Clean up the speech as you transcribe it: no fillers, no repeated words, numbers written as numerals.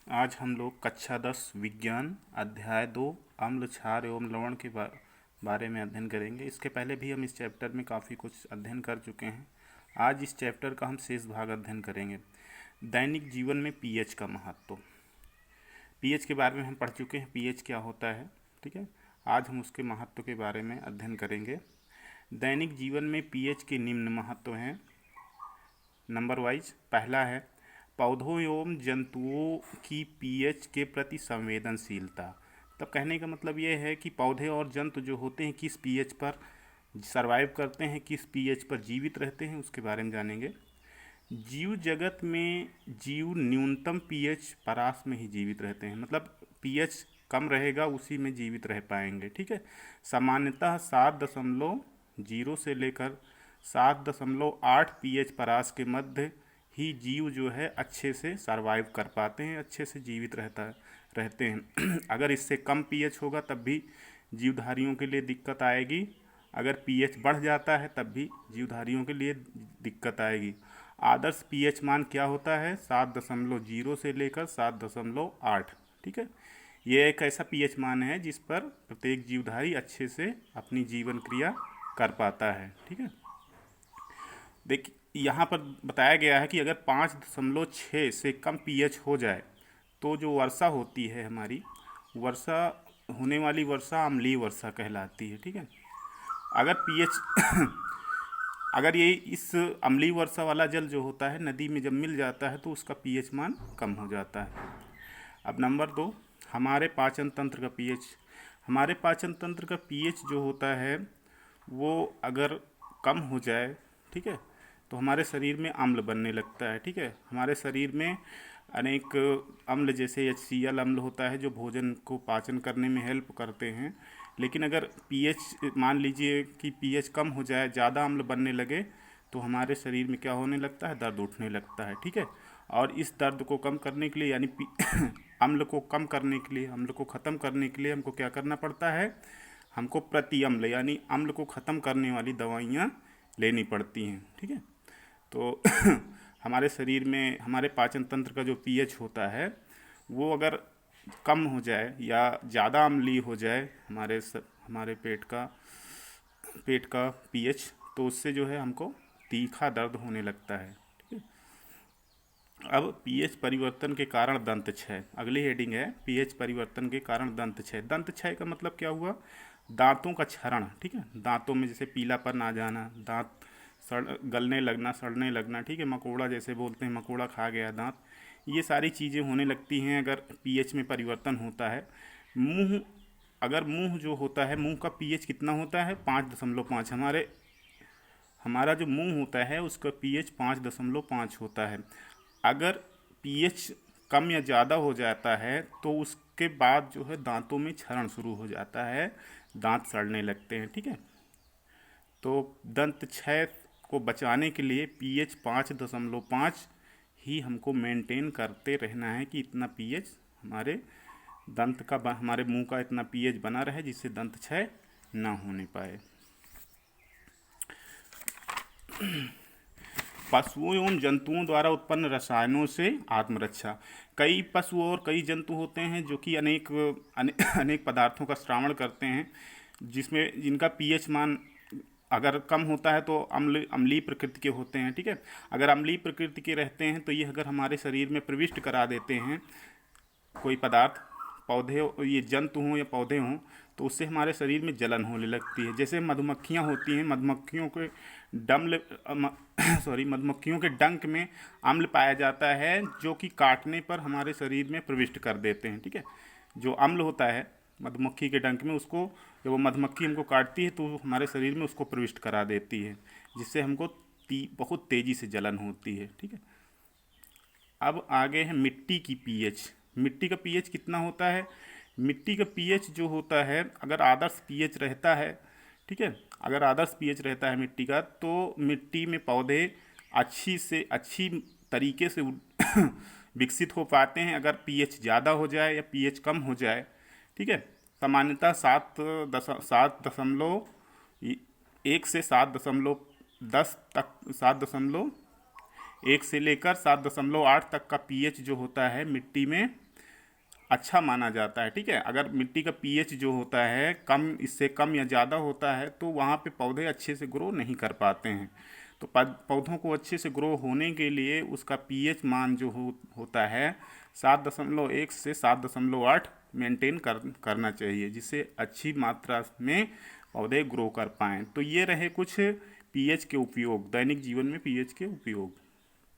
आज हम लोग कक्षा 10 विज्ञान अध्याय 2 अम्ल क्षार एवं लवण के बारे में अध्ययन करेंगे। इसके पहले भी हम इस चैप्टर में काफ़ी कुछ अध्ययन कर चुके हैं। आज इस चैप्टर का हम शेष भाग अध्ययन करेंगे। दैनिक जीवन में पीएच का महत्व। पीएच के बारे में हम पढ़ चुके हैं, पीएच क्या होता है, ठीक है। आज हम उसके महत्व के बारे में अध्ययन करेंगे। दैनिक जीवन में पीएच के निम्न महत्व हैं। नंबर वाइज पहला है पौधों एवं जंतुओं की पीएच के प्रति संवेदनशीलता। तब कहने का मतलब ये है कि पौधे और जंतु जो होते हैं किस पीएच पर सरवाइव करते हैं, किस पीएच पर जीवित रहते हैं, उसके बारे में जानेंगे। जीव जगत में जीव न्यूनतम पीएच परास में ही जीवित रहते हैं, मतलब पीएच कम रहेगा उसी में जीवित रह पाएंगे, ठीक है। सामान्यतः 7.0 से लेकर 7.8 पीएच परास के मध्य ही जीव जो है अच्छे से सरवाइव कर पाते हैं, अच्छे से जीवित रहते हैं। अगर इससे कम पीएच होगा तब भी जीवधारियों के लिए दिक्कत आएगी। अगर पीएच बढ़ जाता है तब भी जीवधारियों के लिए दिक्कत आएगी। आदर्श पीएच मान क्या होता है? 7.0 से लेकर 7.8, ठीक है। ये एक ऐसा पीएच मान है जिस पर प्रत्येक जीवधारी अच्छे से अपनी जीवन क्रिया कर पाता है, ठीक है। देखिए यहाँ पर बताया गया है कि अगर 5.6 से कम पीएच हो जाए तो जो वर्षा होती है हमारी, वर्षा होने वाली वर्षा अम्लीय वर्षा कहलाती है, ठीक है। अगर पीएच अगर ये इस अम्लीय वर्षा वाला जल जो होता है नदी में जब मिल जाता है तो उसका पीएच मान कम हो जाता है। अब नंबर 2, हमारे पाचन तंत्र का पीएच। हमारे पाचन तंत्र का पीएच जो होता है वो अगर कम हो जाए, ठीक है, तो हमारे शरीर में अम्ल बनने लगता है, ठीक है। हमारे शरीर में अनेक अम्ल जैसे HCl अम्ल होता है जो भोजन को पाचन करने में हेल्प करते हैं। लेकिन अगर पीएच मान लीजिए कि पीएच कम हो जाए, ज़्यादा अम्ल बनने लगे तो हमारे शरीर में क्या होने लगता है? दर्द उठने लगता है, ठीक है। और इस दर्द को कम करने के लिए यानी अम्ल को कम करने के लिए, अम्ल को ख़त्म करने के लिए हमको क्या करना पड़ता है? हमको प्रति अम्ल यानी अम्ल को ख़त्म करने वाली दवाइयाँ लेनी पड़ती हैं, ठीक है। तो हमारे शरीर में हमारे पाचन तंत्र का जो पीएच होता है वो अगर कम हो जाए या ज़्यादा अम्लीय हो जाए हमारे पेट का पीएच, तो उससे जो है हमको तीखा दर्द होने लगता है, ठीक है। अब पीएच परिवर्तन के कारण दंत क्षय, अगली हेडिंग है पीएच परिवर्तन के कारण दंत क्षय। दंत क्षय का मतलब क्या हुआ? दांतों का क्षरण, ठीक है। दांतों में जैसे पीलापन आ जाना, दांत गलने लगना, सड़ने लगना, ठीक है। मकोड़ा जैसे बोलते हैं, मकोड़ा खा गया दांत, ये सारी चीज़ें होने लगती हैं अगर पीएच में परिवर्तन होता है। अगर मुंह जो होता है, मुंह का पीएच कितना होता है? 5.5। हमारा जो मुंह होता है उसका पीएच 5.5 होता है। अगर पीएच कम या ज़्यादा हो जाता है तो उसके बाद जो है दांतों में क्षरण शुरू हो जाता है, दांत सड़ने लगते हैं, ठीक है। तो दंत क्षय को बचाने के लिए पीएच 5.5 ही हमको मेंटेन करते रहना है कि इतना पीएच हमारे हमारे मुंह का इतना पीएच बना रहे जिससे दंत क्षय ना होने पाए। पशुओं एवं जंतुओं द्वारा उत्पन्न रसायनों से आत्मरक्षा। कई पशु और कई जंतु होते हैं जो कि अनेक पदार्थों का श्रावण करते हैं जिनका पीएच मान अगर कम होता है तो अम्लीय प्रकृति के होते हैं, ठीक है। अगर अम्लीय प्रकृति के रहते हैं तो ये अगर हमारे शरीर में प्रविष्ट करा देते हैं कोई पदार्थ, पौधे ये जंतु हों या पौधे हों, तो उससे हमारे शरीर में जलन होने लगती है। जैसे मधुमक्खियाँ होती हैं, मधुमक्खियों के डंक में अम्ल पाया जाता है जो कि काटने पर हमारे शरीर में प्रविष्ट कर देते हैं, ठीक है। जो अम्ल होता है मधुमक्खी के डंक में, उसको जब वो मधुमक्खी हमको काटती है तो हमारे शरीर में उसको प्रविष्ट करा देती है, जिससे हमको बहुत तेज़ी से जलन होती है, ठीक है। अब आगे है मिट्टी की पीएच। मिट्टी का पीएच कितना होता है? मिट्टी का पीएच जो होता है, अगर आदर्श पीएच रहता है, ठीक है, अगर आदर्श पीएच रहता है मिट्टी का, तो मिट्टी में पौधे अच्छी तरीके से विकसित हो पाते हैं। अगर पीएच ज़्यादा हो जाए या पीएच कम हो जाए, ठीक है, सामान्यतः 7.1 से 7.10 तक, 7.1 से लेकर 7.8 तक का पीएच जो होता है मिट्टी में, अच्छा माना जाता है। ठीक है, अगर मिट्टी का पीएच जो होता है कम, इससे कम या ज़्यादा होता है तो वहाँ पे पौधे अच्छे से ग्रो नहीं कर पाते हैं। तो पौधों को अच्छे से ग्रो होने के लिए उसका पीएच मान जो होता है 7.1 से 7.8 मेंटेन करना चाहिए, जिससे अच्छी मात्रा में पौधे ग्रो कर पाएँ। तो ये रहे कुछ पीएच के उपयोग, दैनिक जीवन में पीएच के उपयोग।